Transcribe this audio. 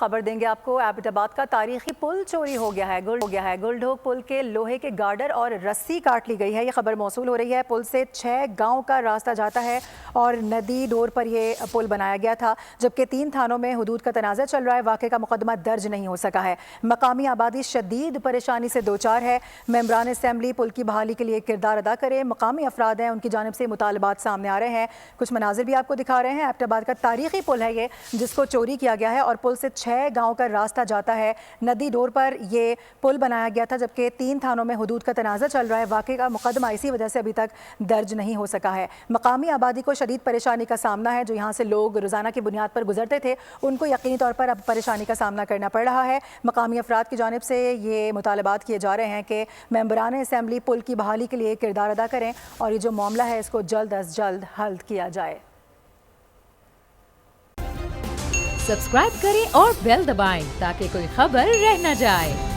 خبر دیں گے آپ کو ایبٹ آباد کا تاریخی پل چوری ہو گیا ہے گلڈھوک پل کے لوہے کے گارڈر اور رسی کاٹ لی گئی ہے. یہ خبر موصول ہو رہی ہے. پل سے 6 گاؤں کا راستہ جاتا ہے اور ندی ڈور پر یہ پل بنایا گیا تھا جبکہ 3 تھانوں میں حدود کا تنازع چل رہا ہے. واقعے کا مقدمہ درج نہیں ہو سکا ہے. مقامی آبادی شدید پریشانی سے دوچار ہے. ممبران اسمبلی پل کی بحالی کے لیے کردار ادا کریں. مقامی افراد ہیں ان کی جانب سے مطالبات سامنے آ رہے ہیں. کچھ مناظر بھی آپ کو دکھا رہے ہیں. ایبٹ آباد کا تاریخی پل ہے یہ جس کو چوری کیا گیا ہے اور پل سے 6 گاؤں کا راستہ جاتا ہے. ندی ڈور پر یہ پل بنایا گیا تھا جبکہ 3 تھانوں میں حدود کا تنازع چل رہا ہے. واقعے کا مقدمہ اسی وجہ سے ابھی تک درج نہیں ہو سکا ہے. مقامی آبادی کو شدید پریشانی کا سامنا ہے. جو یہاں سے لوگ روزانہ کی بنیاد پر گزرتے تھے ان کو یقینی طور پر اب پریشانی کا سامنا کرنا پڑ رہا ہے. مقامی افراد کی جانب سے یہ مطالبات کیے جا رہے ہیں کہ ممبران اسمبلی پل کی بحالی کے لیے کردار ادا کریں اور یہ جو معاملہ ہے اس کو جلد از جلد حل کیا جائے. سبسکرائب کریں اور بیل دبائیں تاکہ کوئی خبر رہ نہ جائے.